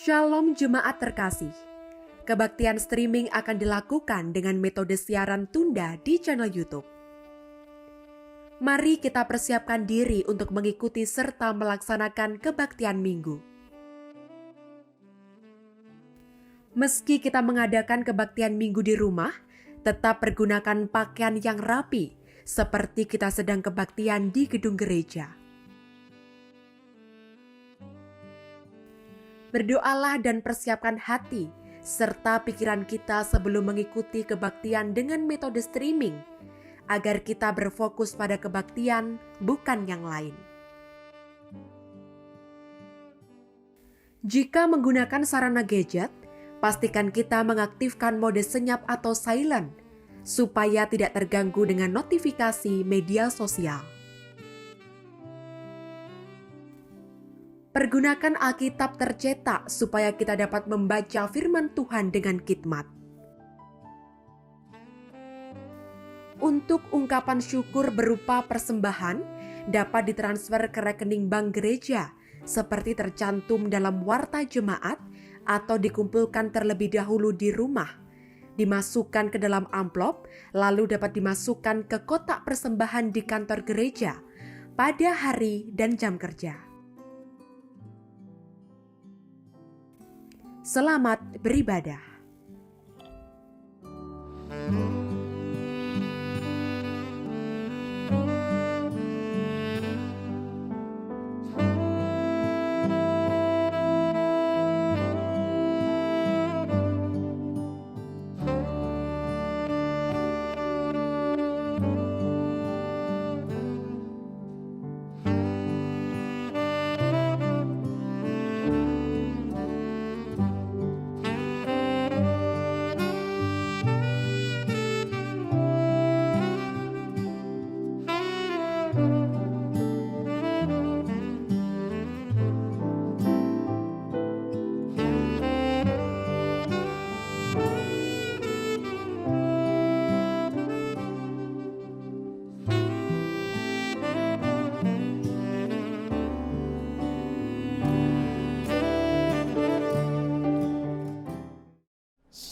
Shalom jemaat terkasih. Kebaktian streaming akan dilakukan dengan metode siaran tunda di channel YouTube. Mari kita persiapkan diri untuk mengikuti serta melaksanakan kebaktian minggu. Meski kita mengadakan kebaktian minggu di rumah, tetap pergunakan pakaian yang rapi, seperti kita sedang kebaktian di gedung gereja. Berdoalah dan persiapkan hati serta pikiran kita sebelum mengikuti kebaktian dengan metode streaming, agar kita berfokus pada kebaktian, bukan yang lain. Jika menggunakan sarana gadget, pastikan kita mengaktifkan mode senyap atau silent, supaya tidak terganggu dengan notifikasi media sosial. Pergunakan Alkitab tercetak supaya kita dapat membaca firman Tuhan dengan khidmat. Untuk ungkapan syukur berupa persembahan dapat ditransfer ke rekening bank gereja seperti tercantum dalam warta jemaat atau dikumpulkan terlebih dahulu di rumah, dimasukkan ke dalam amplop lalu dapat dimasukkan ke kotak persembahan di kantor gereja pada hari dan jam kerja. Selamat beribadah.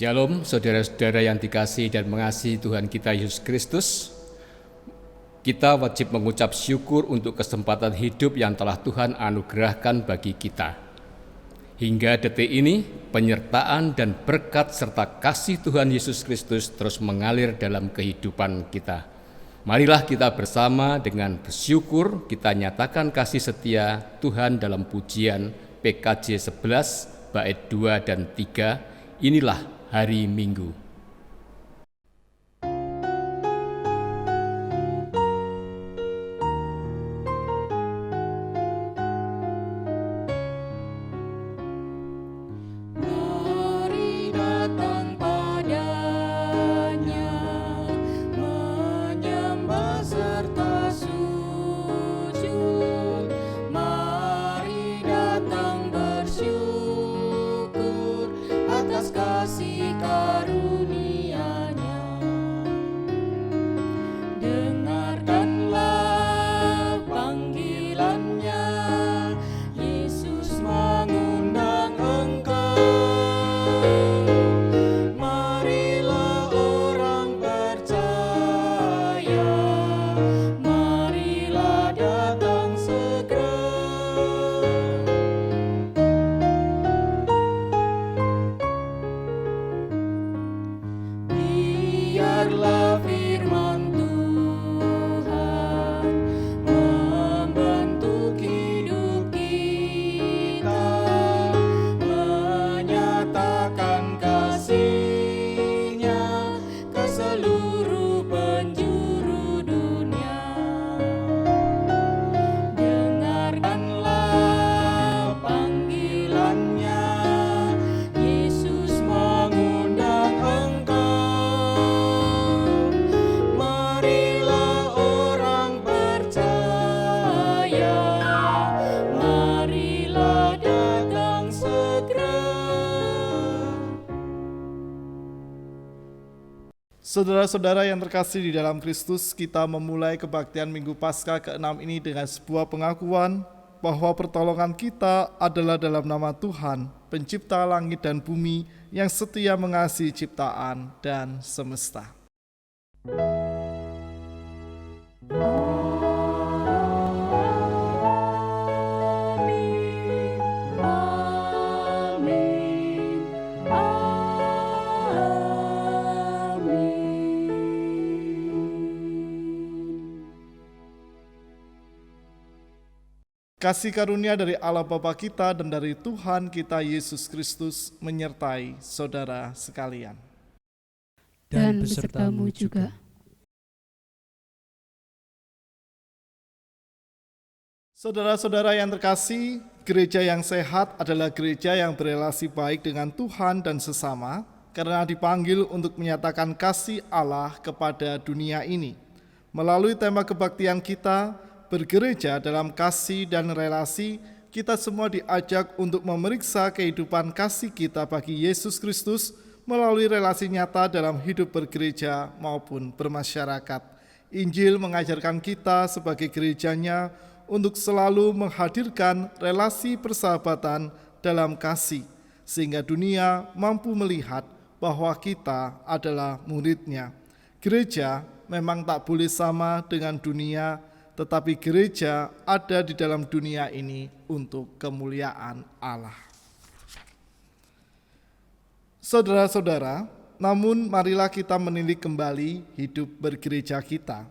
Shalom saudara-saudara yang dikasihi dan mengasihi Tuhan kita Yesus Kristus. Kita wajib mengucap syukur untuk kesempatan hidup yang telah Tuhan anugerahkan bagi kita. Hingga detik ini, penyertaan dan berkat serta kasih Tuhan Yesus Kristus terus mengalir dalam kehidupan kita. Marilah kita bersama dengan bersyukur kita nyatakan kasih setia Tuhan dalam pujian PKJ 11 bait 2 dan 3. Inilah hari Minggu. Mari datang padanya, menyembah serta sujud. Mari datang bersyukur atas kasih karunia-Nya. Dengarkanlah panggilan-Nya, Yesus mengundang engkau. Marilah orang percaya, marilah datang segera. Biarlah firman Tuhan membentuk hidup kita, menyatakan kasih-Nya ke seluruh penjuru dunia. Dengarkanlah panggilan-Nya, Yesus mengundang engkau. Marilah orang percaya, marilah datang segera. Saudara-saudara yang terkasih di dalam Kristus, kita memulai kebaktian Minggu Paskah ke-6 ini dengan sebuah pengakuan bahwa pertolongan kita adalah dalam nama Tuhan, pencipta langit dan bumi, yang setia mengasihi ciptaan dan semesta. Kasih karunia dari Allah Bapa kita dan dari Tuhan kita Yesus Kristus menyertai saudara sekalian. Dan besertamu juga. Saudara-saudara yang terkasih, gereja yang sehat adalah gereja yang berelasi baik dengan Tuhan dan sesama, karena dipanggil untuk menyatakan kasih Allah kepada dunia ini. Melalui tema kebaktian kita, bergereja dalam kasih dan relasi, kita semua diajak untuk memeriksa kehidupan kasih kita bagi Yesus Kristus melalui relasi nyata dalam hidup bergereja maupun bermasyarakat. Injil mengajarkan kita sebagai gerejanya untuk selalu menghadirkan relasi persahabatan dalam kasih, sehingga dunia mampu melihat bahwa kita adalah murid-Nya. Gereja memang tak boleh sama dengan dunia, tetapi gereja ada di dalam dunia ini untuk kemuliaan Allah. Saudara-saudara, namun marilah kita menilik kembali hidup bergereja kita.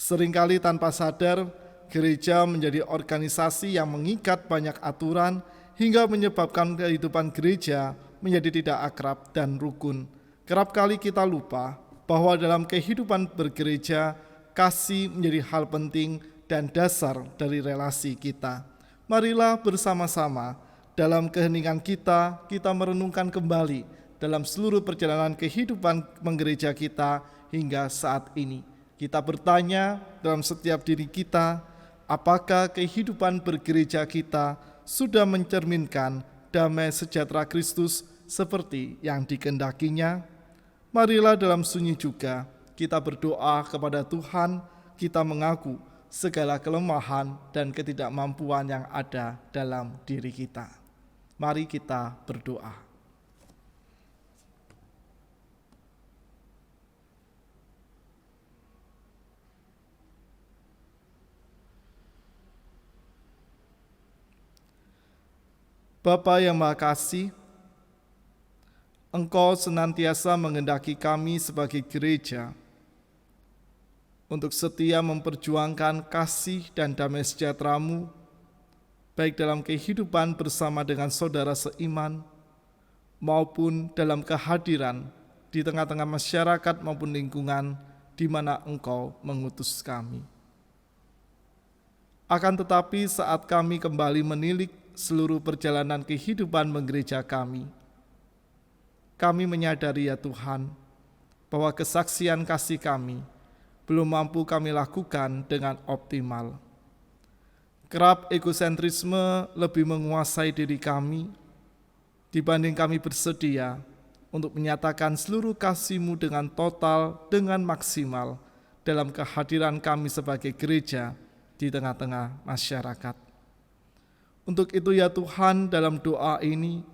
Seringkali tanpa sadar, gereja menjadi organisasi yang mengikat banyak aturan hingga menyebabkan kehidupan gereja menjadi tidak akrab dan rukun. Kerap kali kita lupa bahwa dalam kehidupan bergereja, kasih menjadi hal penting dan dasar dari relasi kita. Marilah bersama-sama dalam keheningan kita merenungkan kembali dalam seluruh perjalanan kehidupan menggereja kita hingga saat ini. Kita bertanya dalam setiap diri kita, apakah kehidupan bergereja kita sudah mencerminkan damai sejahtera Kristus seperti yang dikehendakinya? Marilah dalam sunyi juga kita berdoa kepada Tuhan, kita mengaku segala kelemahan dan ketidakmampuan yang ada dalam diri kita. Mari kita berdoa. Bapa yang Maha Kasih, Engkau senantiasa menghendaki kami sebagai gereja untuk setia memperjuangkan kasih dan damai sejahtera-Mu, baik dalam kehidupan bersama dengan saudara seiman, maupun dalam kehadiran di tengah-tengah masyarakat maupun lingkungan di mana Engkau mengutus kami. Akan tetapi saat kami kembali menilik seluruh perjalanan kehidupan menggereja kami menyadari ya Tuhan, bahwa kesaksian kasih kami belum mampu kami lakukan dengan optimal. Kerap egosentrisme lebih menguasai diri kami dibanding kami bersedia untuk menyatakan seluruh kasih-Mu dengan total, dengan maksimal dalam kehadiran kami sebagai gereja di tengah-tengah masyarakat. Untuk itu ya Tuhan, dalam doa ini,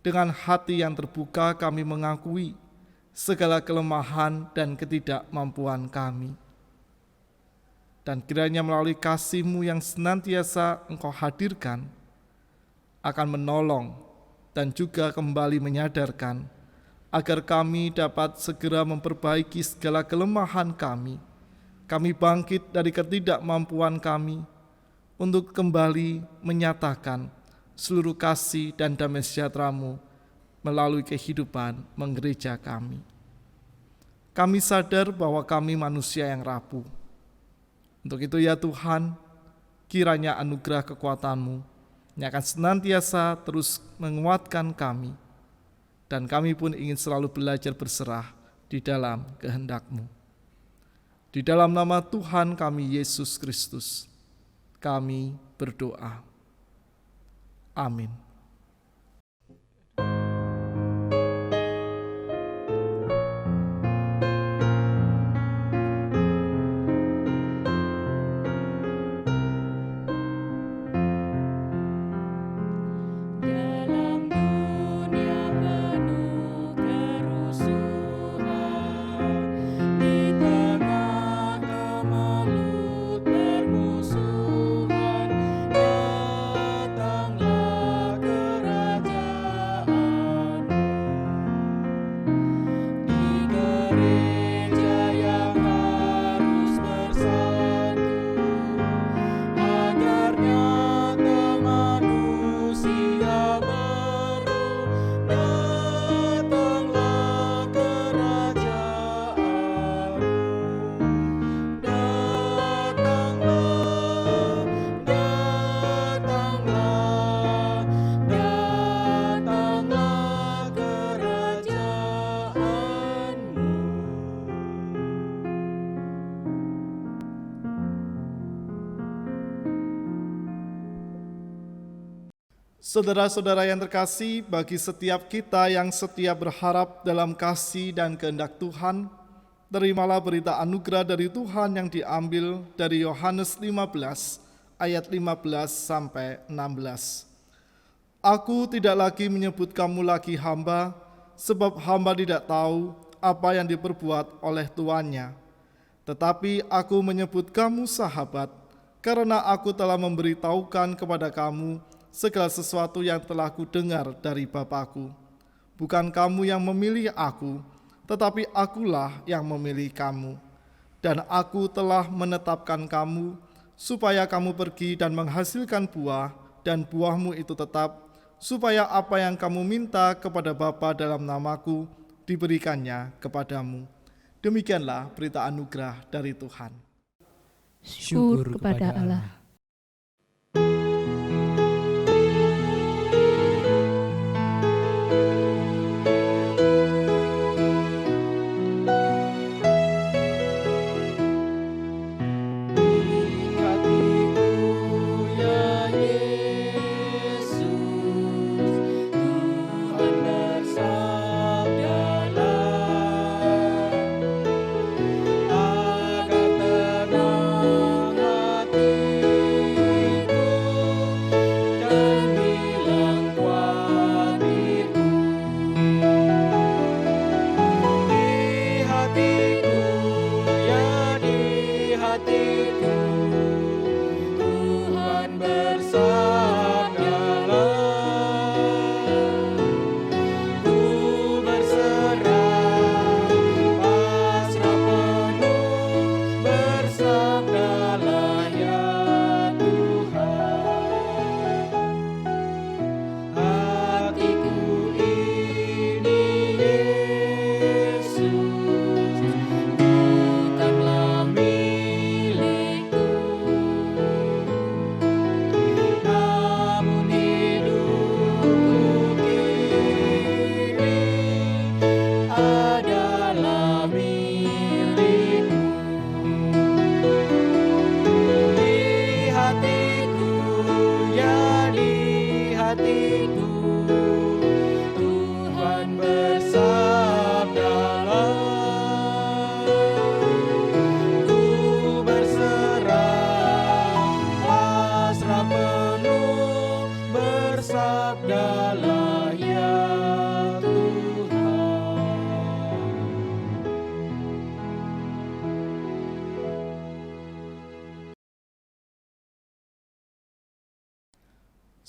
dengan hati yang terbuka kami mengakui segala kelemahan dan ketidakmampuan kami. Dan kiranya melalui kasih-Mu yang senantiasa Engkau hadirkan, akan menolong dan juga kembali menyadarkan, agar kami dapat segera memperbaiki segala kelemahan kami. Kami bangkit dari ketidakmampuan kami, untuk kembali menyatakan seluruh kasih dan damai sejahtera-Mu melalui kehidupan menggereja kami. Kami sadar bahwa kami manusia yang rapuh. Untuk itu ya Tuhan, kiranya anugerah kekuatan-Mu yang akan senantiasa terus menguatkan kami, dan kami pun ingin selalu belajar berserah di dalam kehendak-Mu. Di dalam nama Tuhan kami Yesus Kristus, kami berdoa. Amin. Saudara-saudara yang terkasih, bagi setiap kita yang setia berharap dalam kasih dan kehendak Tuhan, terimalah berita anugerah dari Tuhan yang diambil dari Yohanes 15 ayat 15 sampai 16. Aku tidak lagi menyebut kamu lagi hamba, sebab hamba tidak tahu apa yang diperbuat oleh tuannya. Tetapi aku menyebut kamu sahabat, karena aku telah memberitahukan kepada kamu segala sesuatu yang telah kudengar dari Bapa-Ku. Bukan kamu yang memilih aku, tetapi akulah yang memilih kamu. Dan aku telah menetapkan kamu, supaya kamu pergi dan menghasilkan buah, dan buahmu itu tetap, supaya apa yang kamu minta kepada Bapa dalam namaku, diberikannya kepadamu. Demikianlah berita anugerah dari Tuhan. Syukur kepada Allah.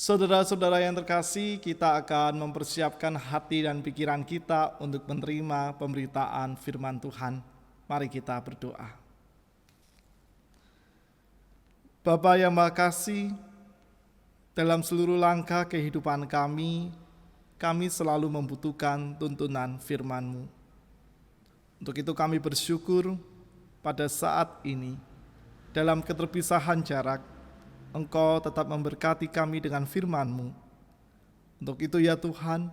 Saudara-saudara yang terkasih, kita akan mempersiapkan hati dan pikiran kita untuk menerima pemberitaan firman Tuhan. Mari kita berdoa. Bapa yang Maha Kasih, dalam seluruh langkah kehidupan kami selalu membutuhkan tuntunan firman-Mu. Untuk itu kami bersyukur pada saat ini, dalam keterpisahan jarak, Engkau tetap memberkati kami dengan firman-Mu. Untuk itu ya Tuhan,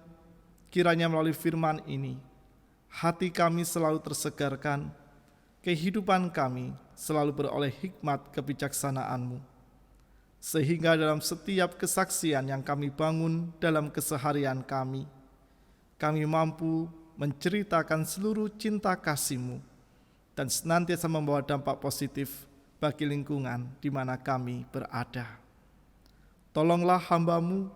kiranya melalui firman ini, hati kami selalu tersegarkan, kehidupan kami selalu beroleh hikmat kebijaksanaan-Mu. Sehingga dalam setiap kesaksian yang kami bangun dalam keseharian kami mampu menceritakan seluruh cinta kasih-Mu dan senantiasa membawa dampak positif bagi lingkungan di mana kami berada. Tolonglah hamba-Mu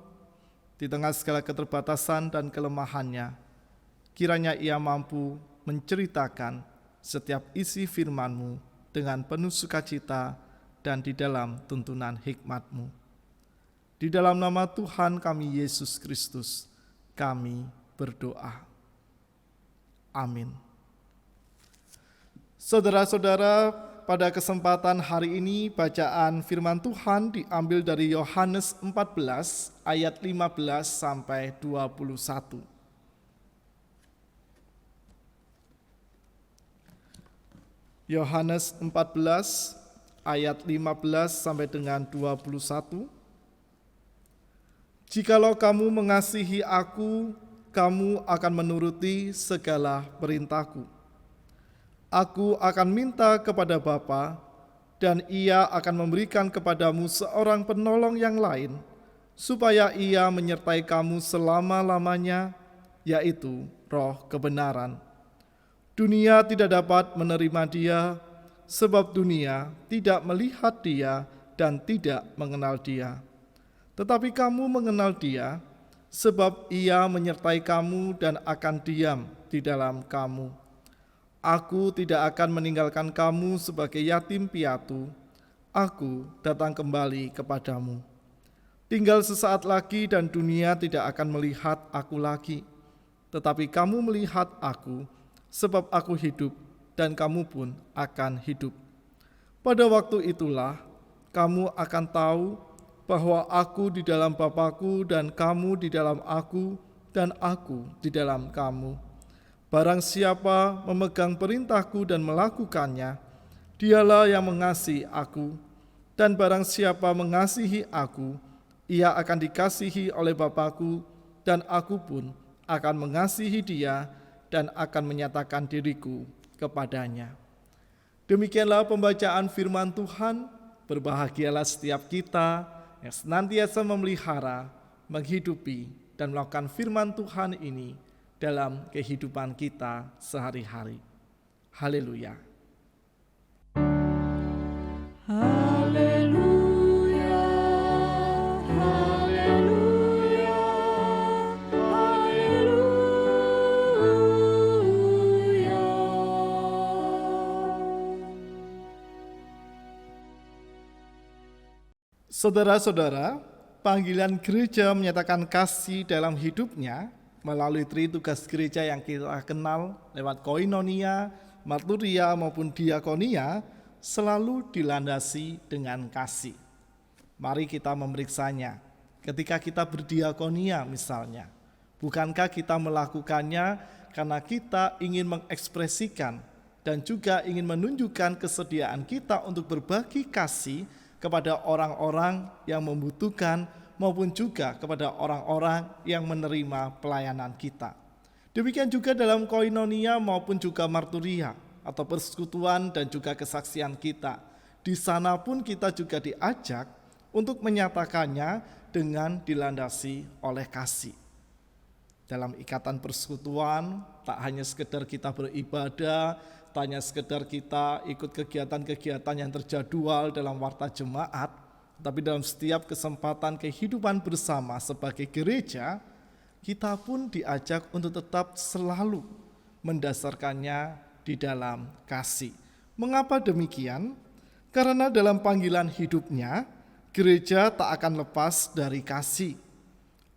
di tengah segala keterbatasan dan kelemahannya, kiranya ia mampu menceritakan setiap isi firman-Mu dengan penuh sukacita dan di dalam tuntunan hikmat-Mu. Di dalam nama Tuhan kami Yesus Kristus, kami berdoa. Amin. Saudara-saudara, pada kesempatan hari ini bacaan firman Tuhan diambil dari Yohanes 14 ayat 15 sampai 21. Yohanes 14 ayat 15 sampai dengan 21. Jikalau kamu mengasihi aku, kamu akan menuruti segala perintahku. Aku akan minta kepada Bapa, dan Ia akan memberikan kepadamu seorang penolong yang lain, supaya Ia menyertai kamu selama-lamanya, yaitu Roh kebenaran. Dunia tidak dapat menerima Dia, sebab dunia tidak melihat Dia dan tidak mengenal Dia. Tetapi kamu mengenal Dia, sebab Ia menyertai kamu dan akan diam di dalam kamu. Aku tidak akan meninggalkan kamu sebagai yatim piatu. Aku datang kembali kepadamu. Tinggal sesaat lagi dan dunia tidak akan melihat aku lagi. Tetapi kamu melihat aku, sebab aku hidup dan kamu pun akan hidup. Pada waktu itulah kamu akan tahu bahwa aku di dalam Bapa-Ku dan kamu di dalam aku dan aku di dalam kamu. Barang siapa memegang perintahku dan melakukannya, dialah yang mengasihi aku. Dan barang siapa mengasihi aku, ia akan dikasihi oleh Bapa-Ku, dan aku pun akan mengasihi dia dan akan menyatakan diriku kepadanya. Demikianlah pembacaan firman Tuhan. Berbahagialah setiap kita yang senantiasa memelihara, menghidupi, dan melakukan firman Tuhan ini dalam kehidupan kita sehari-hari. Haleluya. Haleluya, haleluya, haleluya. Saudara-saudara, panggilan gereja menyatakan kasih dalam hidupnya melalui tritugas gereja yang kita kenal lewat koinonia, marturia maupun diakonia selalu dilandasi dengan kasih. Mari kita memeriksanya. Ketika kita berdiakonia misalnya, bukankah kita melakukannya karena kita ingin mengekspresikan dan juga ingin menunjukkan kesediaan kita untuk berbagi kasih kepada orang-orang yang membutuhkan maupun juga kepada orang-orang yang menerima pelayanan kita. Demikian juga dalam koinonia maupun juga marturia atau persekutuan dan juga kesaksian kita. Di sana pun kita juga diajak untuk menyatakannya dengan dilandasi oleh kasih. Dalam ikatan persekutuan, tak hanya sekedar kita beribadah, tak hanya sekedar kita ikut kegiatan-kegiatan yang terjadwal dalam warta jemaat, tapi dalam setiap kesempatan kehidupan bersama sebagai gereja, kita pun diajak untuk tetap selalu mendasarkannya di dalam kasih. Mengapa demikian? Karena dalam panggilan hidupnya, gereja tak akan lepas dari kasih.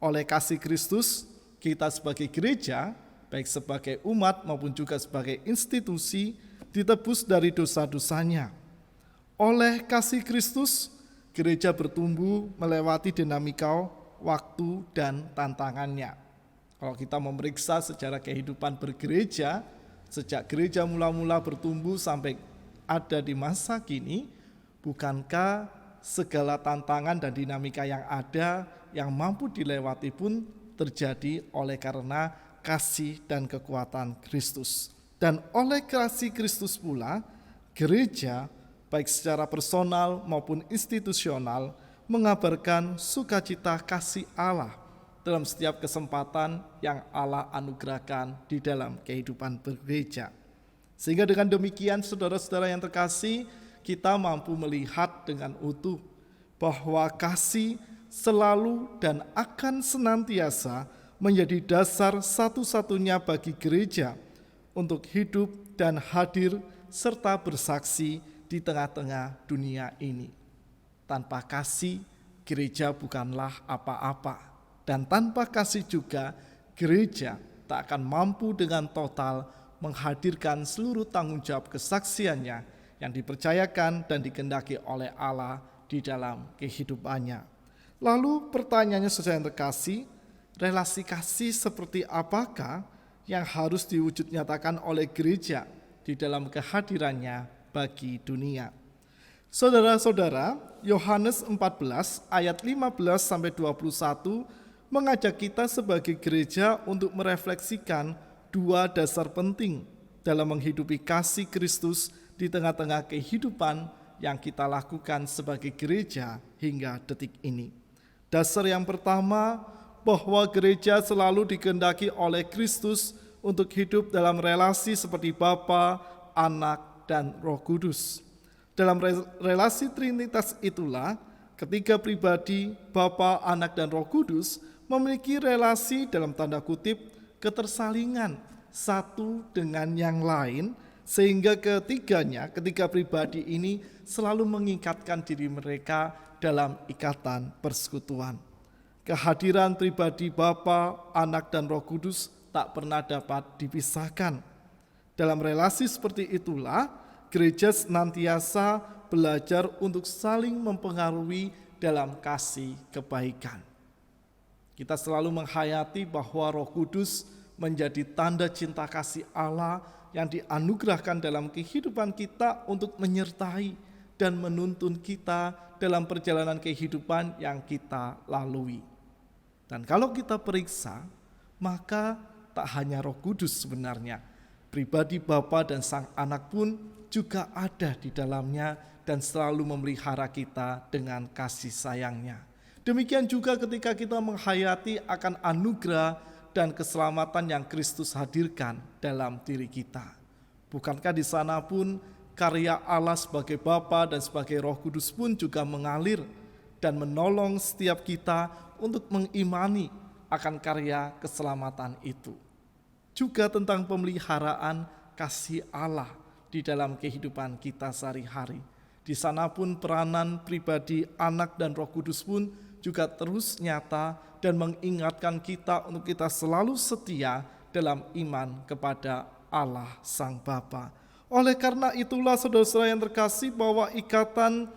Oleh kasih Kristus, kita sebagai gereja, baik sebagai umat maupun juga sebagai institusi, ditebus dari dosa-dosanya. Oleh kasih Kristus, gereja bertumbuh melewati dinamika waktu dan tantangannya. Kalau kita memeriksa sejarah kehidupan bergereja, sejak gereja mula-mula bertumbuh sampai ada di masa kini, bukankah segala tantangan dan dinamika yang ada yang mampu dilewati pun terjadi oleh karena kasih dan kekuatan Kristus. Dan oleh kasih Kristus pula, gereja baik secara personal maupun institusional mengabarkan sukacita kasih Allah dalam setiap kesempatan yang Allah anugerahkan di dalam kehidupan bergereja. Sehingga dengan demikian saudara-saudara yang terkasih, kita mampu melihat dengan utuh bahwa kasih selalu dan akan senantiasa menjadi dasar satu-satunya bagi gereja untuk hidup dan hadir serta bersaksi di tengah-tengah dunia ini. Tanpa kasih, gereja bukanlah apa-apa. Dan tanpa kasih juga, gereja tak akan mampu dengan total menghadirkan seluruh tanggung jawab kesaksiannya yang dipercayakan dan dikehendaki oleh Allah di dalam kehidupannya. Lalu pertanyaannya saudara yang terkasih, relasi kasih seperti apakah yang harus diwujud nyatakan oleh gereja di dalam kehadirannya bagi dunia? Saudara-saudara, Yohanes 14 ayat 15-21 mengajak kita sebagai gereja untuk merefleksikan dua dasar penting dalam menghidupi kasih Kristus di tengah-tengah kehidupan yang kita lakukan sebagai gereja hingga detik ini. Dasar yang pertama, bahwa gereja selalu dikehendaki oleh Kristus untuk hidup dalam relasi seperti Bapa, Anak, dan Roh Kudus. Dalam relasi Trinitas itulah ketiga pribadi Bapa, Anak, dan Roh Kudus memiliki relasi dalam tanda kutip ketersalingan satu dengan yang lain, sehingga ketiga pribadi ini selalu mengikatkan diri mereka dalam ikatan persekutuan. Kehadiran pribadi Bapa, Anak, dan Roh Kudus tak pernah dapat dipisahkan. Dalam relasi seperti itulah gereja senantiasa belajar untuk saling mempengaruhi dalam kasih kebaikan. Kita selalu menghayati bahwa Roh Kudus menjadi tanda cinta kasih Allah yang dianugerahkan dalam kehidupan kita untuk menyertai dan menuntun kita dalam perjalanan kehidupan yang kita lalui. Dan kalau kita periksa, maka tak hanya Roh Kudus sebenarnya, pribadi Bapa dan Sang Anak pun juga ada di dalamnya dan selalu memelihara kita dengan kasih sayangnya. Demikian juga ketika kita menghayati akan anugerah dan keselamatan yang Kristus hadirkan dalam diri kita. Bukankah di sana pun karya Allah sebagai Bapa dan sebagai Roh Kudus pun juga mengalir dan menolong setiap kita untuk mengimani akan karya keselamatan itu. Juga tentang pemeliharaan kasih Allah di dalam kehidupan kita sehari-hari. Di sana pun peranan pribadi Anak dan Roh Kudus pun juga terus nyata dan mengingatkan kita untuk kita selalu setia dalam iman kepada Allah Sang Bapa. Oleh karena itulah saudara-saudara yang terkasih, bahwa ikatan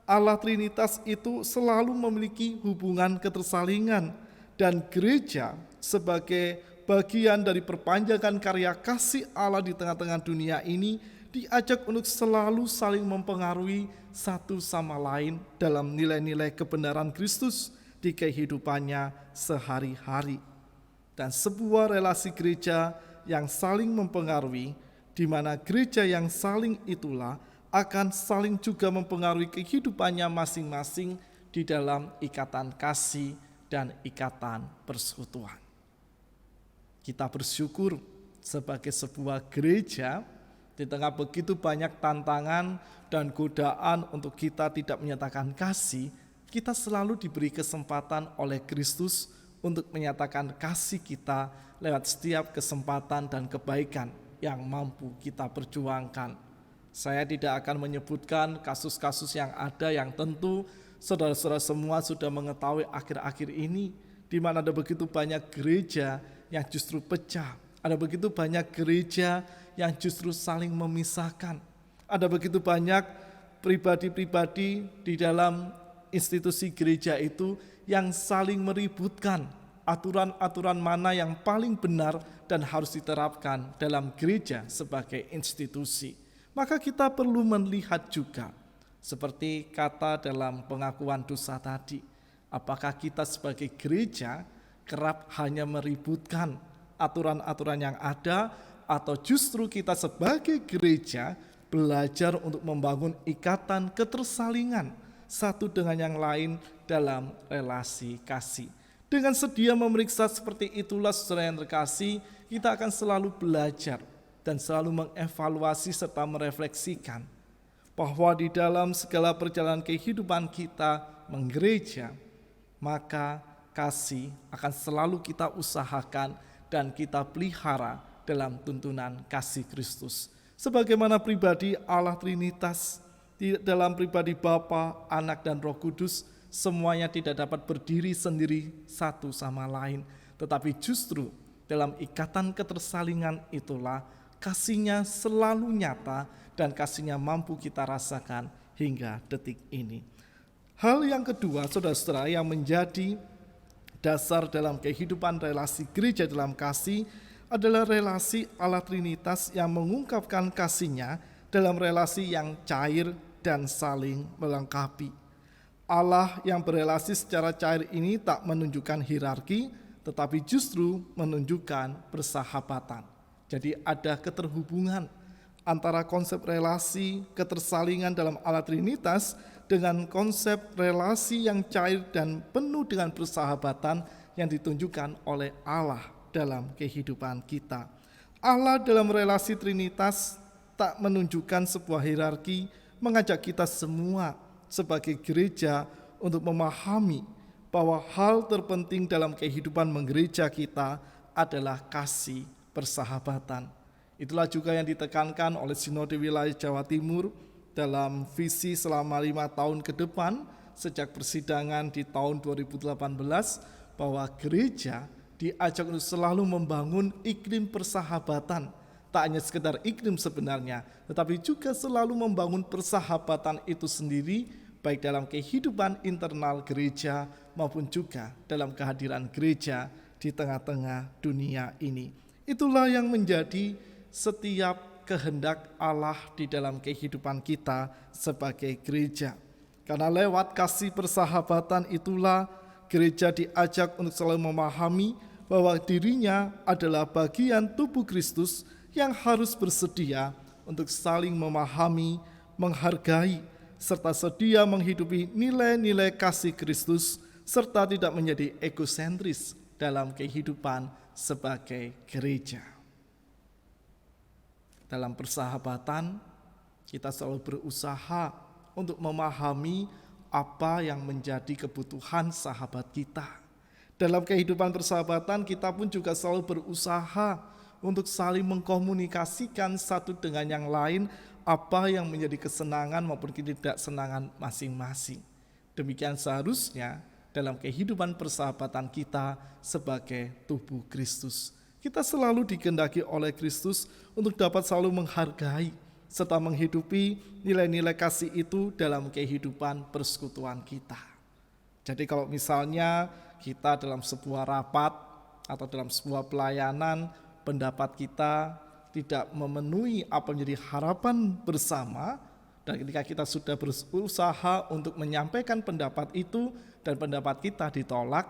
Allah Trinitas itu selalu memiliki hubungan ketersalingan, dan gereja sebagai bagian dari perpanjangan karya kasih Allah di tengah-tengah dunia ini diajak untuk selalu saling mempengaruhi satu sama lain dalam nilai-nilai kebenaran Kristus di kehidupannya sehari-hari. Dan sebuah relasi gereja yang saling mempengaruhi, di mana gereja yang saling itulah akan saling juga mempengaruhi kehidupannya masing-masing di dalam ikatan kasih dan ikatan persekutuan. Kita bersyukur sebagai sebuah gereja di tengah begitu banyak tantangan dan godaan untuk kita tidak menyatakan kasih, kita selalu diberi kesempatan oleh Kristus untuk menyatakan kasih kita lewat setiap kesempatan dan kebaikan yang mampu kita perjuangkan. Saya tidak akan menyebutkan kasus-kasus yang ada, yang tentu saudara-saudara semua sudah mengetahui akhir-akhir ini, di mana ada begitu banyak gereja yang justru pecah, ada begitu banyak gereja yang justru saling memisahkan, ada begitu banyak pribadi-pribadi di dalam institusi gereja itu yang saling meributkan aturan-aturan mana yang paling benar dan harus diterapkan dalam gereja sebagai institusi. Maka kita perlu melihat juga, seperti kata dalam pengakuan dosa tadi, apakah kita sebagai gereja kerap hanya meributkan aturan-aturan yang ada, atau justru kita sebagai gereja belajar untuk membangun ikatan ketersalingan satu dengan yang lain dalam relasi kasih. Dengan sedia memeriksa seperti itulah saudara yang terkasih, kita akan selalu belajar dan selalu mengevaluasi serta merefleksikan bahwa di dalam segala perjalanan kehidupan kita menggereja, maka kasih akan selalu kita usahakan dan kita pelihara dalam tuntunan kasih Kristus. Sebagaimana pribadi Allah Trinitas, di dalam pribadi Bapa, Anak, dan Roh Kudus, semuanya tidak dapat berdiri sendiri satu sama lain, tetapi justru dalam ikatan ketersalingan itulah kasihnya selalu nyata dan kasihnya mampu kita rasakan hingga detik ini. Hal yang kedua, saudara-saudara, yang menjadi dasar dalam kehidupan relasi gereja dalam kasih adalah relasi Allah Trinitas yang mengungkapkan kasihnya dalam relasi yang cair dan saling melengkapi. Allah yang berelasi secara cair ini tak menunjukkan hierarki, tetapi justru menunjukkan persahabatan. Jadi ada keterhubungan antara konsep relasi ketersalingan dalam Allah Trinitas dengan konsep relasi yang cair dan penuh dengan persahabatan yang ditunjukkan oleh Allah dalam kehidupan kita. Allah dalam relasi Trinitas tak menunjukkan sebuah hierarki, mengajak kita semua sebagai gereja untuk memahami bahwa hal terpenting dalam kehidupan menggereja kita adalah kasih persahabatan. Itulah juga yang ditekankan oleh Sinode Wilayah Jawa Timur dalam visi selama 5 tahun ke depan sejak persidangan di tahun 2018, bahwa gereja diajak untuk selalu membangun iklim persahabatan. Tak hanya sekedar iklim sebenarnya, tetapi juga selalu membangun persahabatan itu sendiri, baik dalam kehidupan internal gereja maupun juga dalam kehadiran gereja di tengah-tengah dunia ini. Itulah yang menjadi setiap kehendak Allah di dalam kehidupan kita sebagai gereja. Karena lewat kasih persahabatan itulah gereja diajak untuk selalu memahami bahwa dirinya adalah bagian tubuh Kristus yang harus bersedia untuk saling memahami, menghargai, serta sedia menghidupi nilai-nilai kasih Kristus, serta tidak menjadi egosentris dalam kehidupan sebagai gereja. Dalam persahabatan, kita selalu berusaha untuk memahami apa yang menjadi kebutuhan sahabat kita. Dalam kehidupan persahabatan, kita pun juga selalu berusaha untuk saling mengkomunikasikan satu dengan yang lain apa yang menjadi kesenangan maupun ketidaksenangan masing-masing. Demikian seharusnya dalam kehidupan persahabatan kita sebagai tubuh Kristus. Kita selalu dikehendaki oleh Kristus untuk dapat selalu menghargai serta menghidupi nilai-nilai kasih itu dalam kehidupan persekutuan kita. Jadi kalau misalnya kita dalam sebuah rapat atau dalam sebuah pelayanan, pendapat kita tidak memenuhi apa menjadi harapan bersama, dan ketika kita sudah berusaha untuk menyampaikan pendapat itu dan pendapat kita ditolak,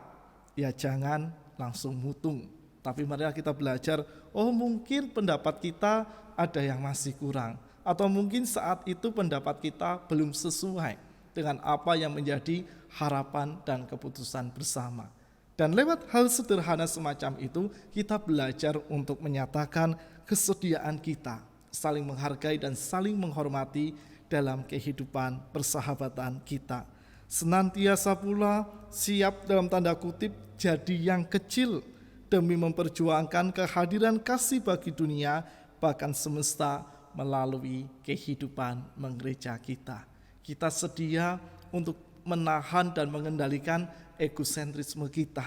ya jangan langsung mutung. Tapi mari kita belajar, oh mungkin pendapat kita ada yang masih kurang, atau mungkin saat itu pendapat kita belum sesuai dengan apa yang menjadi harapan dan keputusan bersama. Dan lewat hal sederhana semacam itu, kita belajar untuk menyatakan kesediaan kita, saling menghargai dan saling menghormati dalam kehidupan persahabatan kita. Senantiasa pula siap dalam tanda kutip jadi yang kecil, demi memperjuangkan kehadiran kasih bagi dunia, bahkan semesta melalui kehidupan menggereja kita. Kita sedia untuk menahan dan mengendalikan egosentrisme kita.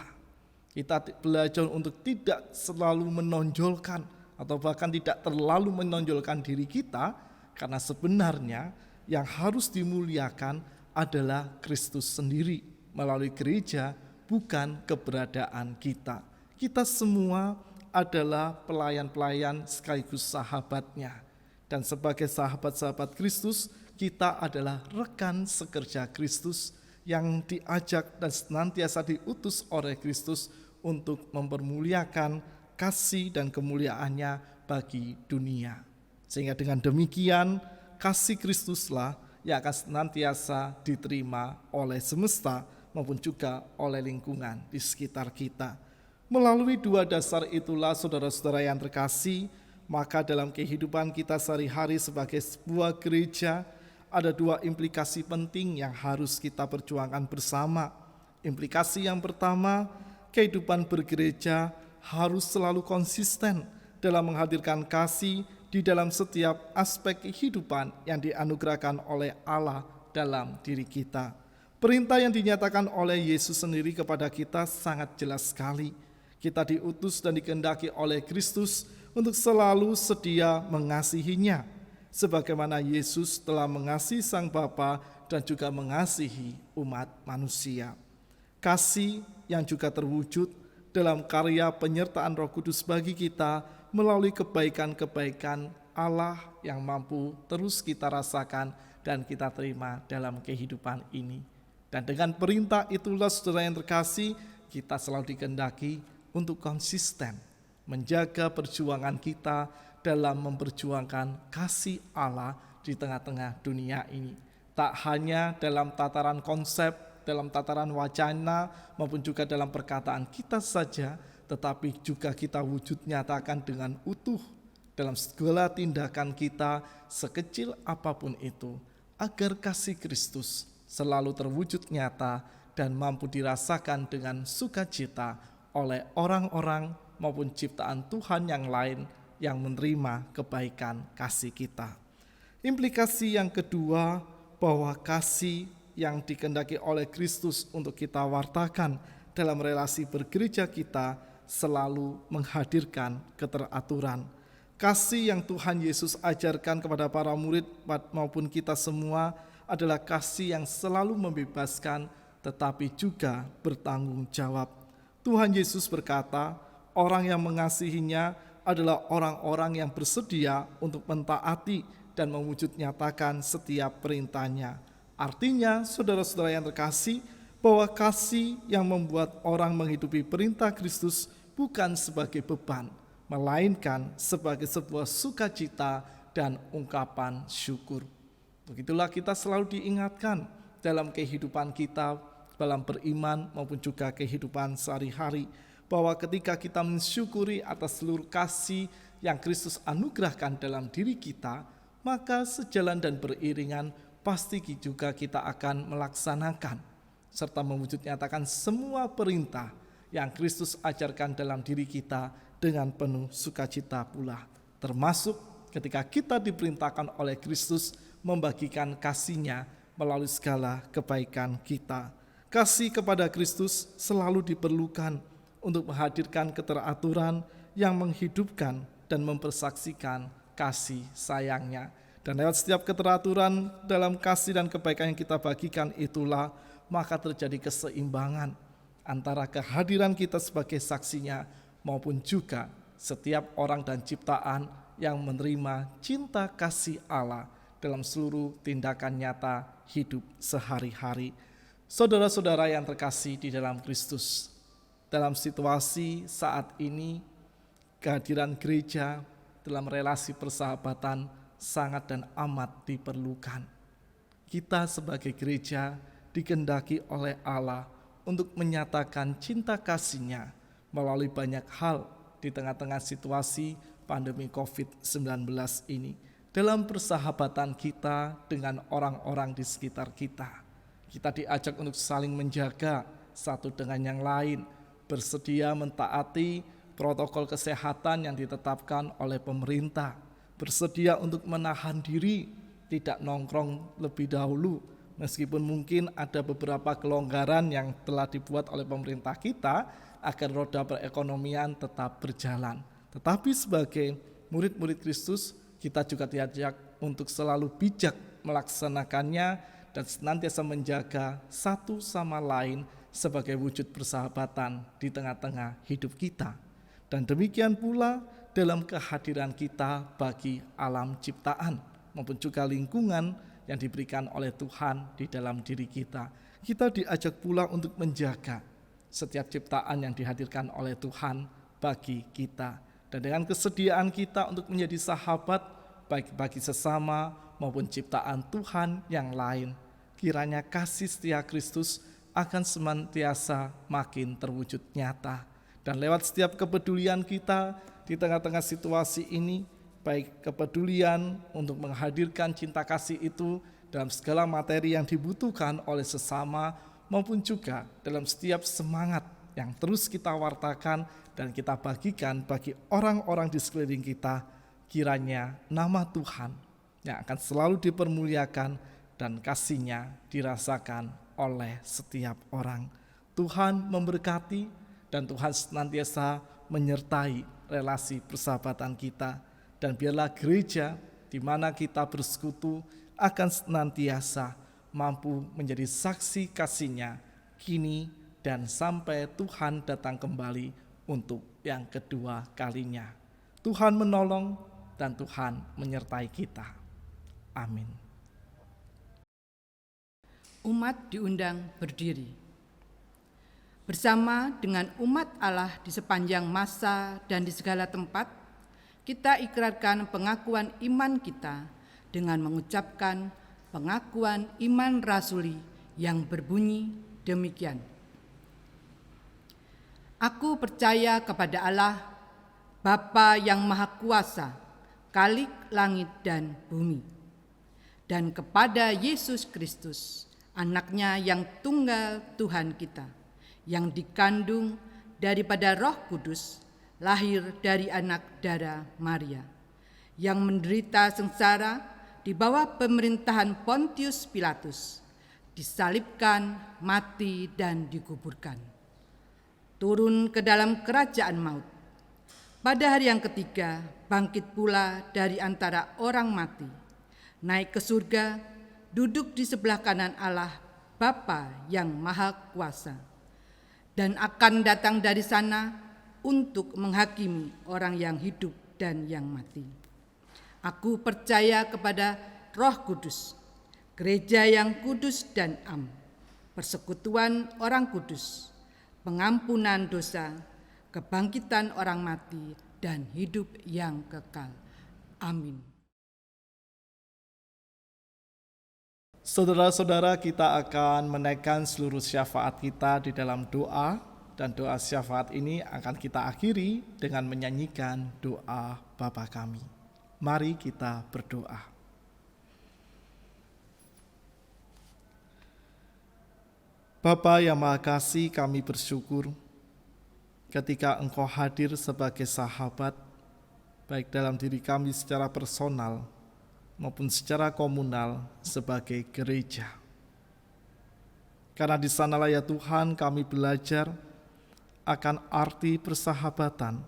Kita belajar untuk tidak selalu menonjolkan atau bahkan tidak terlalu menonjolkan diri kita, karena sebenarnya yang harus dimuliakan adalah Kristus sendiri melalui gereja, bukan keberadaan kita. Kita semua adalah pelayan-pelayan sekaligus sahabatnya. Dan sebagai sahabat-sahabat Kristus, kita adalah rekan sekerja Kristus yang diajak dan senantiasa diutus oleh Kristus untuk mempermuliakan kasih dan kemuliaannya bagi dunia. Sehingga dengan demikian, kasih Kristuslah yang akan senantiasa diterima oleh semesta maupun juga oleh lingkungan di sekitar kita. Melalui dua dasar itulah, saudara-saudara yang terkasih, maka dalam kehidupan kita sehari-hari sebagai sebuah gereja, ada dua implikasi penting yang harus kita perjuangkan bersama. Implikasi yang pertama, kehidupan bergereja harus selalu konsisten dalam menghadirkan kasih di dalam setiap aspek kehidupan yang dianugerahkan oleh Allah dalam diri kita. Perintah yang dinyatakan oleh Yesus sendiri kepada kita sangat jelas sekali. Kita diutus dan dikehendaki oleh Kristus untuk selalu sedia mengasihinya, sebagaimana Yesus telah mengasihi Sang Bapa dan juga mengasihi umat manusia. Kasih yang juga terwujud dalam karya penyertaan Roh Kudus bagi kita melalui kebaikan-kebaikan Allah yang mampu terus kita rasakan dan kita terima dalam kehidupan ini. Dan dengan perintah itulah, saudara yang terkasih, kita selalu dikehendaki untuk konsisten menjaga perjuangan kita dalam memperjuangkan kasih Allah di tengah-tengah dunia ini. Tak hanya dalam tataran konsep, dalam tataran wacana, maupun juga dalam perkataan kita saja, tetapi juga kita wujud nyatakan dengan utuh dalam segala tindakan kita, sekecil apapun itu, agar kasih Kristus selalu terwujud nyata dan mampu dirasakan dengan sukacita oleh orang-orang maupun ciptaan Tuhan yang lain yang menerima kebaikan kasih kita. Implikasi yang kedua, bahwa kasih yang dikehendaki oleh Kristus untuk kita wartakan dalam relasi bergereja kita selalu menghadirkan keteraturan. Kasih yang Tuhan Yesus ajarkan kepada para murid maupun kita semua adalah kasih yang selalu membebaskan tetapi juga bertanggung jawab. Tuhan Yesus berkata, orang yang mengasihinya adalah orang-orang yang bersedia untuk mentaati dan mewujud nyatakan setiap perintahnya. Artinya, saudara-saudara yang terkasih, bahwa kasih yang membuat orang menghidupi perintah Kristus bukan sebagai beban, melainkan sebagai sebuah sukacita dan ungkapan syukur. Begitulah kita selalu diingatkan dalam kehidupan kita, dalam beriman maupun juga kehidupan sehari-hari, bahwa ketika kita mensyukuri atas seluruh kasih yang Kristus anugerahkan dalam diri kita, maka sejalan dan beriringan pasti juga kita akan melaksanakan serta mewujud nyatakan semua perintah yang Kristus ajarkan dalam diri kita dengan penuh sukacita pula. Termasuk ketika kita diperintahkan oleh Kristus membagikan kasih-Nya melalui segala kebaikan kita. Kasih kepada Kristus selalu diperlukan untuk menghadirkan keteraturan yang menghidupkan dan mempersaksikan kasih sayang-Nya. Dan lewat setiap keteraturan dalam kasih dan kebaikan yang kita bagikan itulah maka terjadi keseimbangan antara kehadiran kita sebagai saksinya maupun juga setiap orang dan ciptaan yang menerima cinta kasih Allah dalam seluruh tindakan nyata hidup sehari-hari. Saudara-saudara yang terkasih di dalam Kristus, dalam situasi saat ini kehadiran gereja dalam relasi persahabatan sangat dan amat diperlukan. Kita sebagai gereja dikehendaki oleh Allah untuk menyatakan cinta kasih-Nya melalui banyak hal di tengah-tengah situasi pandemi COVID-19 ini. Dalam persahabatan kita dengan orang-orang di sekitar kita, kita diajak untuk saling menjaga satu dengan yang lain, bersedia mentaati protokol kesehatan yang ditetapkan oleh pemerintah, bersedia untuk menahan diri, tidak nongkrong lebih dahulu, meskipun mungkin ada beberapa kelonggaran yang telah dibuat oleh pemerintah kita agar roda perekonomian tetap berjalan. Tetapi sebagai murid-murid Kristus, kita juga diajak untuk selalu bijak melaksanakannya dan senantiasa menjaga satu sama lain sebagai wujud persahabatan di tengah-tengah hidup kita. Dan demikian pula dalam kehadiran kita bagi alam ciptaan maupun juga lingkungan yang diberikan oleh Tuhan di dalam diri kita. Kita diajak pula untuk menjaga setiap ciptaan yang dihadirkan oleh Tuhan bagi kita. Dan dengan kesediaan kita untuk menjadi sahabat baik bagi sesama maupun ciptaan Tuhan yang lain, kiranya kasih setia Kristus akan senantiasa makin terwujud nyata. Dan lewat setiap kepedulian kita di tengah-tengah situasi ini, baik kepedulian untuk menghadirkan cinta kasih itu dalam segala materi yang dibutuhkan oleh sesama, maupun juga dalam setiap semangat yang terus kita wartakan dan kita bagikan bagi orang-orang di sekeliling kita, kiranya nama Tuhan yang akan selalu dipermuliakan dan kasih-Nya dirasakan oleh setiap orang. Tuhan memberkati dan Tuhan senantiasa menyertai relasi persahabatan kita, dan biarlah gereja di mana kita bersekutu akan senantiasa mampu menjadi saksi kasih-Nya kini dan sampai Tuhan datang kembali untuk yang kedua kalinya. Tuhan menolong dan Tuhan menyertai kita. Amin. Umat diundang berdiri. Bersama dengan umat Allah di sepanjang masa dan di segala tempat, kita ikrarkan pengakuan iman kita dengan mengucapkan pengakuan iman rasuli yang berbunyi demikian. Aku percaya kepada Allah, Bapa yang Maha Kuasa, Khalik langit dan bumi, dan kepada Yesus Kristus, Anaknya yang tunggal Tuhan kita, yang dikandung daripada Roh Kudus, lahir dari anak darah Maria, yang menderita sengsara di bawah pemerintahan Pontius Pilatus, disalibkan, mati, dan dikuburkan. Turun ke dalam kerajaan maut. Pada hari yang ketiga, bangkit pula dari antara orang mati, naik ke surga, duduk di sebelah kanan Allah Bapa yang Maha Kuasa, dan akan datang dari sana untuk menghakimi orang yang hidup dan yang mati. Aku percaya kepada Roh Kudus, gereja yang kudus dan am, persekutuan orang kudus, pengampunan dosa, kebangkitan orang mati, dan hidup yang kekal. Amin. Saudara-saudara, kita akan menaikkan seluruh syafaat kita di dalam doa, dan doa syafaat ini akan kita akhiri dengan menyanyikan doa Bapa kami. Mari kita berdoa. Bapa yang Maha Kasih, kami bersyukur ketika Engkau hadir sebagai sahabat, baik dalam diri kami secara personal maupun secara komunal sebagai gereja. Karena di sanalah ya Tuhan kami belajar akan arti persahabatan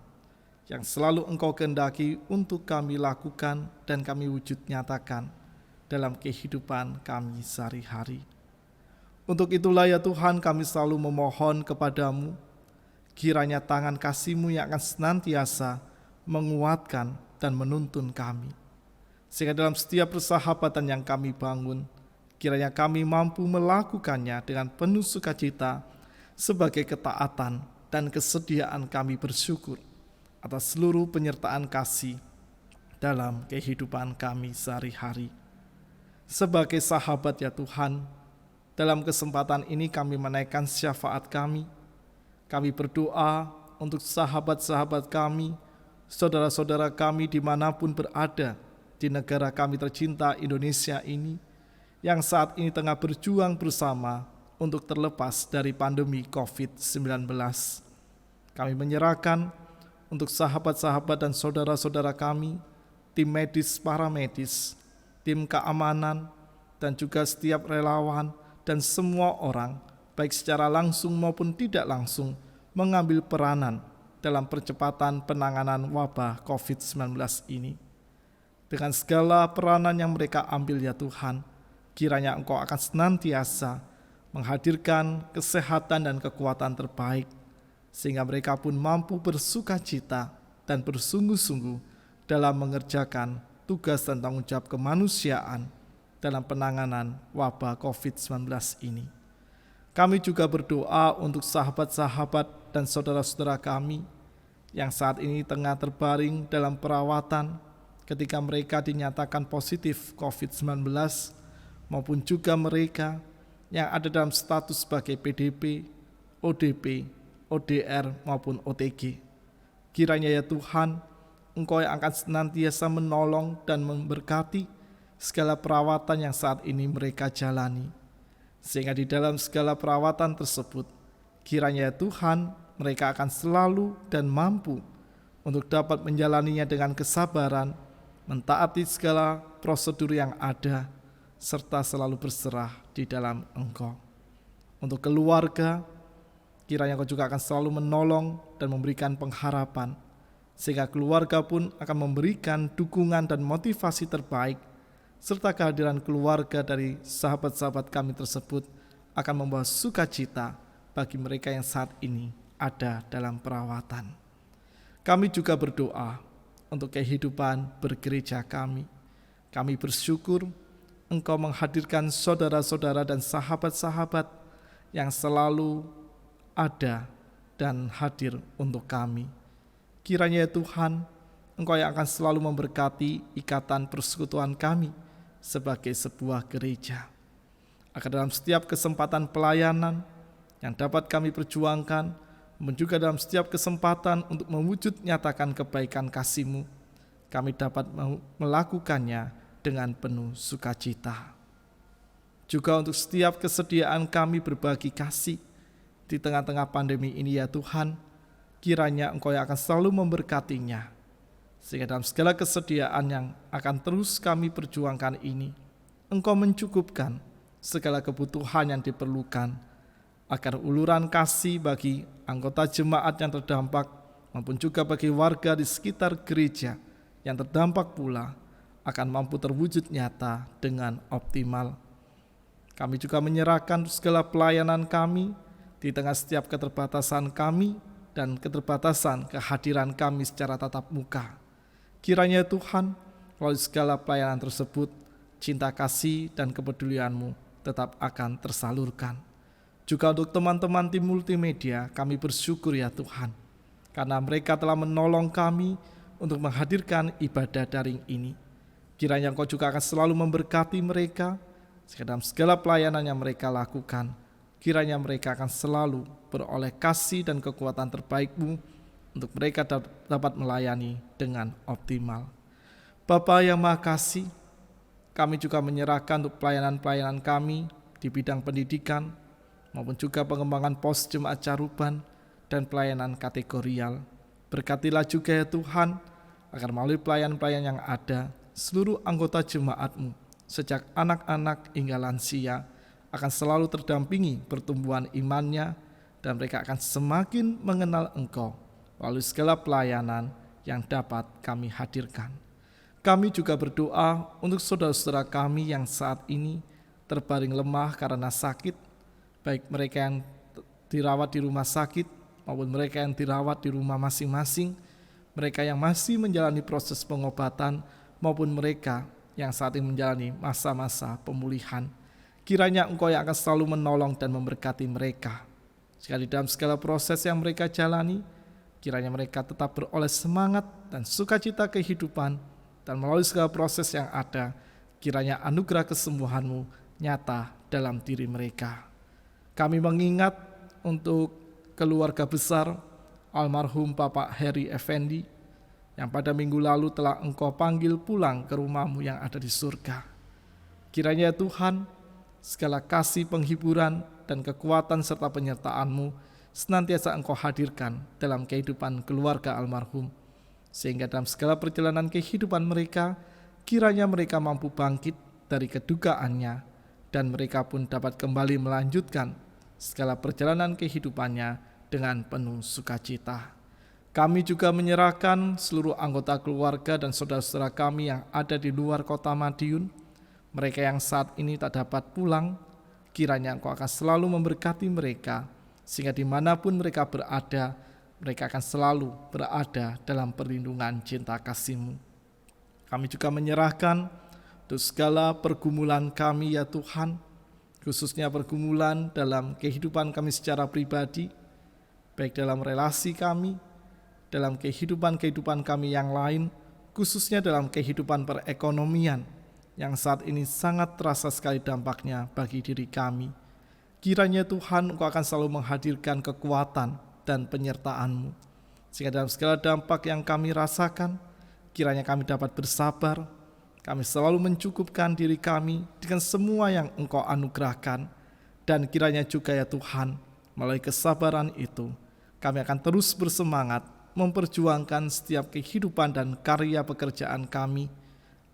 yang selalu Engkau kehendaki untuk kami lakukan dan kami wujud nyatakan dalam kehidupan kami sehari-hari. Untuk itulah ya Tuhan kami selalu memohon kepadamu, kiranya tangan kasih-Mu yang akan senantiasa menguatkan dan menuntun kami. Sehingga dalam setiap persahabatan yang kami bangun, kiranya kami mampu melakukannya dengan penuh sukacita sebagai ketaatan dan kesediaan kami bersyukur atas seluruh penyertaan kasih dalam kehidupan kami sehari-hari. Sebagai sahabat ya Tuhan, dalam kesempatan ini kami menaikkan syafaat kami. Kami berdoa untuk sahabat-sahabat kami, saudara-saudara kami dimanapun berada di negara kami tercinta Indonesia ini, yang saat ini tengah berjuang bersama untuk terlepas dari pandemi COVID-19. Kami menyerahkan untuk sahabat-sahabat dan saudara-saudara kami, tim medis, paramedis, tim keamanan, dan juga setiap relawan dan semua orang, baik secara langsung maupun tidak langsung, mengambil peranan dalam percepatan penanganan wabah COVID-19 ini. Dengan segala peranan yang mereka ambil ya Tuhan, kiranya Engkau akan senantiasa menghadirkan kesehatan dan kekuatan terbaik, sehingga mereka pun mampu bersukacita dan bersungguh-sungguh dalam mengerjakan tugas dan tanggung jawab kemanusiaan dalam penanganan wabah COVID-19 ini. Kami juga berdoa untuk sahabat-sahabat dan saudara-saudara kami yang saat ini tengah terbaring dalam perawatan ketika mereka dinyatakan positif COVID-19, maupun juga mereka yang ada dalam status sebagai PDP, ODP, ODR maupun OTG. Kiranya ya Tuhan, Engkau yang akan senantiasa menolong dan memberkati segala perawatan yang saat ini mereka jalani. Sehingga di dalam segala perawatan tersebut, kiranya ya Tuhan, mereka akan selalu dan mampu untuk dapat menjalaninya dengan kesabaran, mentaati segala prosedur yang ada, serta selalu berserah di dalam Engkau. Untuk keluarga, kiranya Engkau juga akan selalu menolong dan memberikan pengharapan, sehingga keluarga pun akan memberikan dukungan dan motivasi terbaik, serta kehadiran keluarga dari sahabat-sahabat kami tersebut akan membawa sukacita bagi mereka yang saat ini ada dalam perawatan. Kami juga berdoa untuk kehidupan bergereja kami. Kami bersyukur Engkau menghadirkan saudara-saudara dan sahabat-sahabat yang selalu ada dan hadir untuk kami. Kiranya ya Tuhan, Engkau yang akan selalu memberkati ikatan persekutuan kami sebagai sebuah gereja. Agar dalam setiap kesempatan pelayanan yang dapat kami perjuangkan, dan juga dalam setiap kesempatan untuk mewujud nyatakan kebaikan kasih-Mu, kami dapat melakukannya dengan penuh sukacita. Juga untuk setiap kesediaan kami berbagi kasih di tengah-tengah pandemi ini ya Tuhan, kiranya Engkau yang akan selalu memberkatinya, sehingga dalam segala kesediaan yang akan terus kami perjuangkan ini, Engkau mencukupkan segala kebutuhan yang diperlukan, agar uluran kasih bagi anggota jemaat yang terdampak maupun juga bagi warga di sekitar gereja yang terdampak pula akan mampu terwujud nyata dengan optimal. Kami juga menyerahkan segala pelayanan kami di tengah setiap keterbatasan kami dan keterbatasan kehadiran kami secara tatap muka. Kiranya Tuhan, melalui segala pelayanan tersebut, cinta kasih dan kepedulian-Mu tetap akan tersalurkan. Juga untuk teman-teman tim multimedia, kami bersyukur ya Tuhan, karena mereka telah menolong kami untuk menghadirkan ibadah daring ini. Kiranya Engkau juga akan selalu memberkati mereka, sehingga dalam segala pelayanan yang mereka lakukan, kiranya mereka akan selalu beroleh kasih dan kekuatan terbaik-Mu untuk mereka dapat melayani dengan optimal. Bapa yang Maha Kasih, kami juga menyerahkan untuk pelayanan-pelayanan kami di bidang pendidikan, maupun juga pengembangan pos jemaat caruban dan pelayanan kategorial. Berkatilah juga ya Tuhan, agar melalui pelayan-pelayan yang ada, seluruh anggota jemaat-Mu, sejak anak-anak hingga lansia, akan selalu terdampingi pertumbuhan imannya, dan mereka akan semakin mengenal Engkau melalui segala pelayanan yang dapat kami hadirkan. Kami juga berdoa untuk saudara-saudara kami yang saat ini terbaring lemah karena sakit, baik mereka yang dirawat di rumah sakit maupun mereka yang dirawat di rumah masing-masing, mereka yang masih menjalani proses pengobatan maupun mereka yang saat ini menjalani masa-masa pemulihan. Kiranya Engkau yang akan selalu menolong dan memberkati mereka. Sekali dalam segala proses yang mereka jalani, kiranya mereka tetap beroleh semangat dan sukacita kehidupan, dan melalui segala proses yang ada, kiranya anugerah kesembuhan-Mu nyata dalam diri mereka. Kami mengingat untuk keluarga besar almarhum Bapak Heri Effendi yang pada minggu lalu telah Engkau panggil pulang ke rumah-Mu yang ada di surga. Kiranya Tuhan, segala kasih penghiburan dan kekuatan serta penyertaan-Mu senantiasa Engkau hadirkan dalam kehidupan keluarga almarhum, sehingga dalam segala perjalanan kehidupan mereka, kiranya mereka mampu bangkit dari kedukaannya, dan mereka pun dapat kembali melanjutkan segala perjalanan kehidupannya dengan penuh sukacita. Kami juga menyerahkan seluruh anggota keluarga dan saudara-saudara kami yang ada di luar kota Madiun, mereka yang saat ini tak dapat pulang, kiranya Engkau akan selalu memberkati mereka, sehingga dimanapun mereka berada, mereka akan selalu berada dalam perlindungan cinta kasih-Mu. Kami juga menyerahkan untuk segala pergumulan kami ya Tuhan, khususnya pergumulan dalam kehidupan kami secara pribadi, baik dalam relasi kami, dalam kehidupan kami yang lain, khususnya dalam kehidupan perekonomian yang saat ini sangat terasa sekali dampaknya bagi diri kami. Kiranya Tuhan Engkau akan selalu menghadirkan kekuatan dan penyertaan-Mu, sehingga dalam segala dampak yang kami rasakan, kiranya kami dapat bersabar. Kami selalu mencukupkan diri kami dengan semua yang Engkau anugerahkan, dan kiranya juga ya Tuhan, melalui kesabaran itu, kami akan terus bersemangat memperjuangkan setiap kehidupan dan karya pekerjaan kami,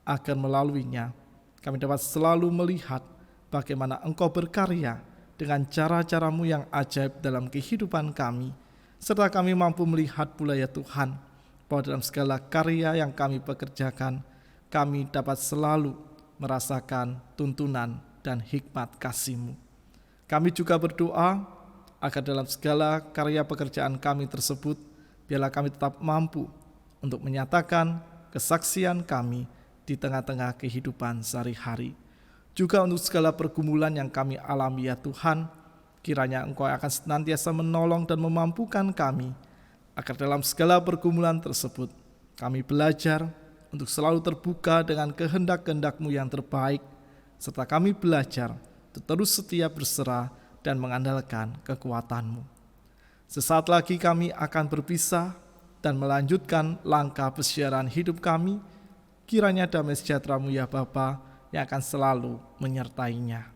agar melaluinya kami dapat selalu melihat bagaimana Engkau berkarya dengan cara-cara-Mu yang ajaib dalam kehidupan kami, serta kami mampu melihat pula ya Tuhan, bahwa dalam segala karya yang kami pekerjakan, kami dapat selalu merasakan tuntunan dan hikmat kasih-Mu. Kami juga berdoa agar dalam segala karya pekerjaan kami tersebut, biarlah kami tetap mampu untuk menyatakan kesaksian kami di tengah-tengah kehidupan sehari-hari. Juga untuk segala pergumulan yang kami alami ya Tuhan, kiranya Engkau akan senantiasa menolong dan memampukan kami, agar dalam segala pergumulan tersebut, Kami belajar untuk selalu terbuka dengan kehendak-kehendak-Mu yang terbaik, serta kami belajar untuk terus setia berserah dan mengandalkan kekuatan-Mu. Sesaat lagi kami akan berpisah dan melanjutkan langkah pesiaran hidup kami. Kiranya damai sejahtera-Mu ya Bapa yang akan selalu menyertainya.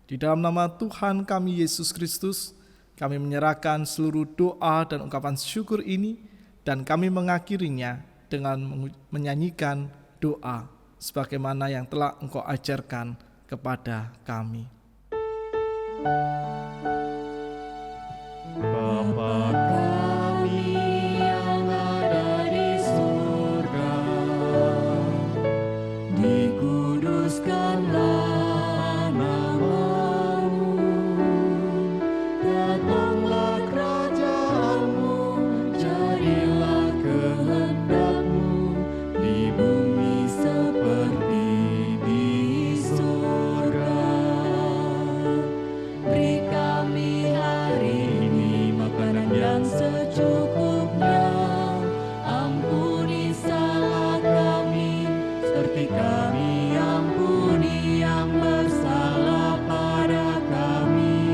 Di dalam nama Tuhan kami Yesus Kristus, kami menyerahkan seluruh doa dan ungkapan syukur ini, dan kami mengakhirinya dengan menyanyikan doa sebagaimana yang telah Engkau ajarkan kepada kami. Bapa kami yang ada di surga, dikuduskanlah nama-Mu, datanglah kerajaan-Mu, jadilah kehendak-Mu di bumi seperti di surga. Beri kami hari ini makanan yang secukupnya. Ampuni salah kami, seperti kami ampuni yang bersalah pada kami.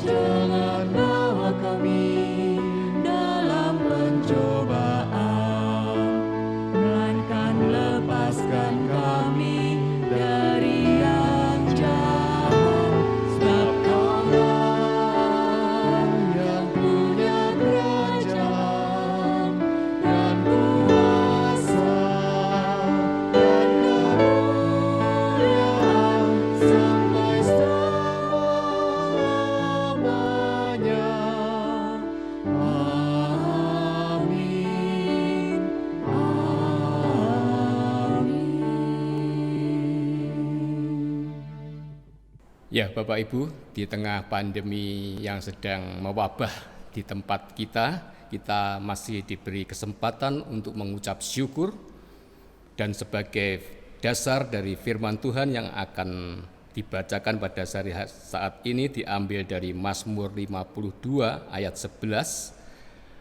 Jangan bawa kami dalam pencobaan, melainkan lepaskan kami dari yang jahat. Sebab Kaulah yang punya kerajaan dan kuasa dan kemuliaan sampai selama-lamanya. Amin. Amin. Ya, Bapak Ibu, di tengah pandemi yang sedang mewabah di tempat kita masih diberi kesempatan untuk mengucap syukur, dan sebagai dasar dari firman Tuhan yang akan dibacakan pada saat ini diambil dari Mazmur 52 ayat 11.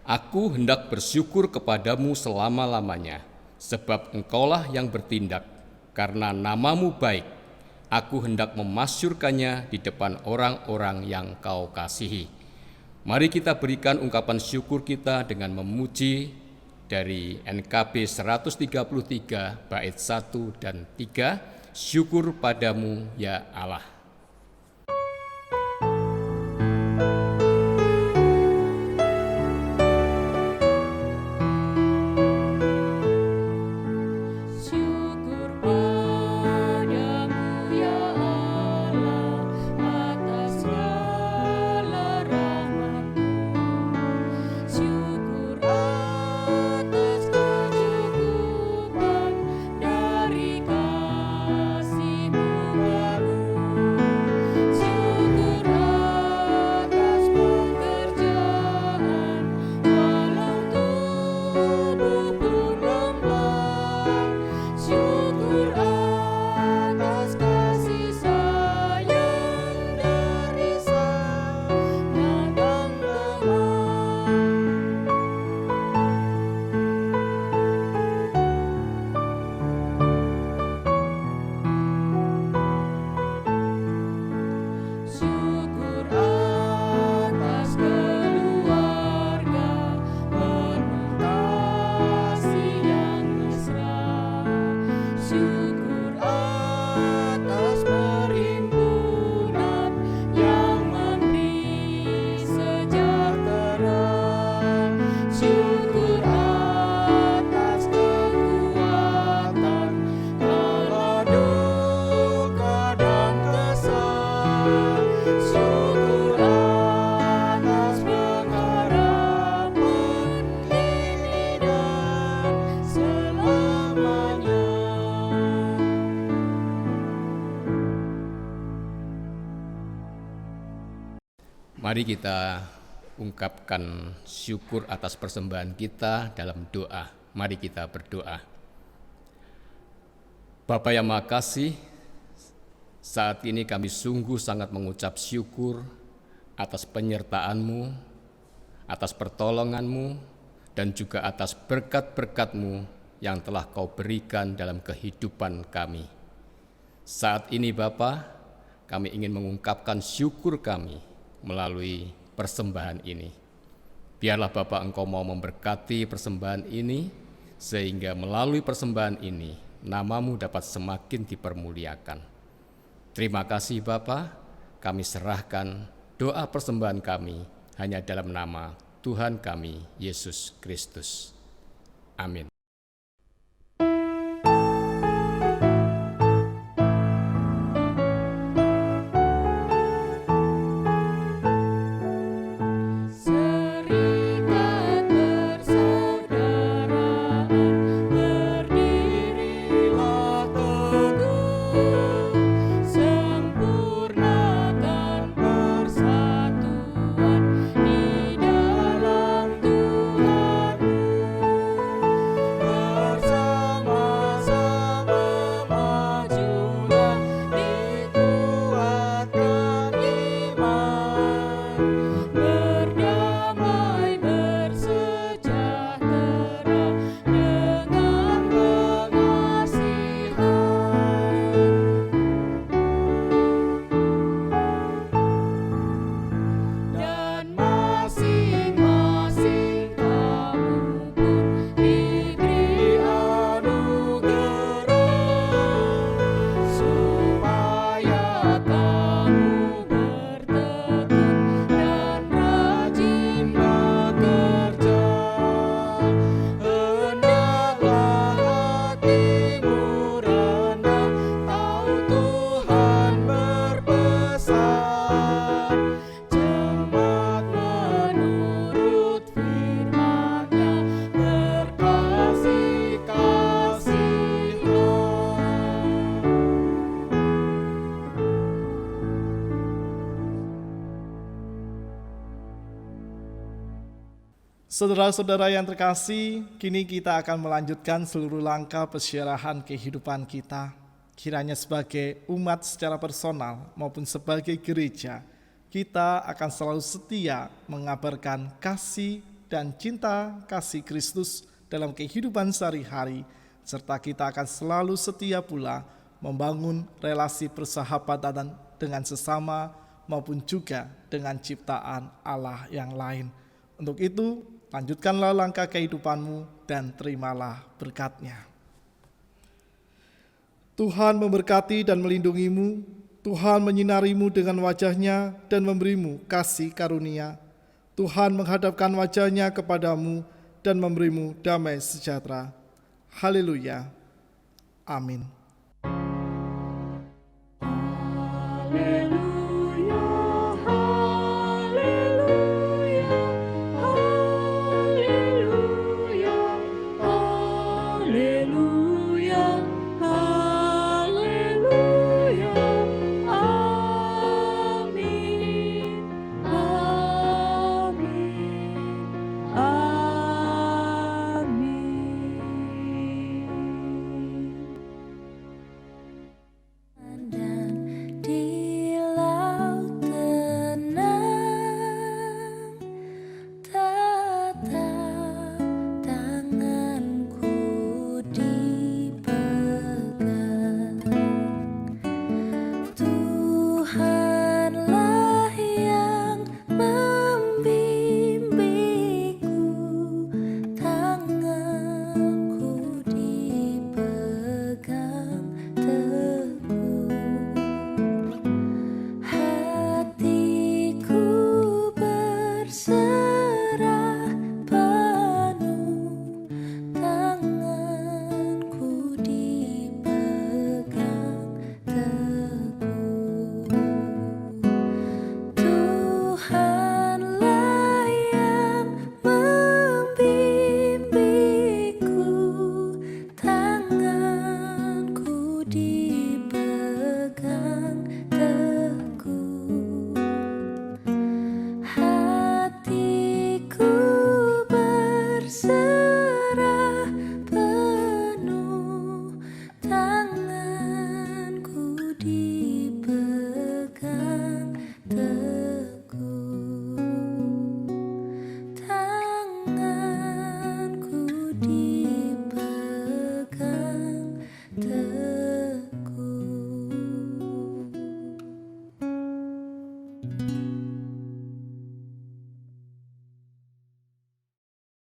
Aku hendak bersyukur kepadamu selama-lamanya, sebab Engkaulah yang bertindak, karena nama-Mu baik. Aku hendak memasyurkannya di depan orang-orang yang Kau kasihi. Mari kita berikan ungkapan syukur kita dengan memuji dari NKB 133 bait 1 dan 3, syukur padamu ya Allah. Syukur padamu ya Allah atas segala rahmat-Mu. Syukur atas kecukupan dari kasih-Mu baru. Syukur atas pekerjaan walau tubuh pun lemah. Syukur atas kasih sayang dari sana dan syukur atas keluarga penuh kasih yang mesra. Syukur atas perhimpunan yang memberi sejahtera. Syukur atas kekuatan kala duka dan kesal. Syukur atas pengharapan kini dan selamanya. Mari kita ungkapkan syukur atas persembahan kita dalam doa. Mari kita berdoa. Bapa yang Maha Kasih, saat ini kami sungguh sangat mengucap syukur atas penyertaan-Mu, atas pertolongan-Mu, dan juga atas berkat-berkat-Mu yang telah Kau berikan dalam kehidupan kami. Saat ini Bapa, kami ingin mengungkapkan syukur kami melalui persembahan ini. Biarlah Bapa Engkau mau memberkati persembahan ini, sehingga melalui persembahan ini, nama-Mu dapat semakin dipermuliakan. Terima kasih Bapa, kami serahkan doa persembahan kami hanya dalam nama Tuhan kami, Yesus Kristus. Amin. Serikat persaudaraan, berdirilah teguh, sempurnakan persatuan di dalam Tuhan-Mu. Bersama-sama majulah, dikuatkan iman, berdamai bersejahtera dengan pengasihan. Dan masing-masing kamu pun diberi anugerah, supaya kamu bertekun dan rajin bekerja. Hendaklah hatimu rendah, tahu Tuhan berpesan, cermat menurut firman-Nya, berkasih-kasihan. Saudara-saudara yang terkasih, kini kita akan melanjutkan seluruh langkah persiarahan kehidupan kita. Kiranya sebagai umat secara personal maupun sebagai gereja, kita akan selalu setia mengabarkan kasih dan cinta kasih Kristus dalam kehidupan sehari-hari, serta kita akan selalu setia pula membangun relasi persahabatan dengan sesama maupun juga dengan ciptaan Allah yang lain. Untuk itu, lanjutkanlah langkah kehidupanmu dan terimalah berkat-Nya. Tuhan memberkati dan melindungimu, Tuhan menyinarimu dengan wajah-Nya dan memberimu kasih karunia. Tuhan menghadapkan wajah-Nya kepadamu dan memberimu damai sejahtera. Haleluya. Amin. Haleluya.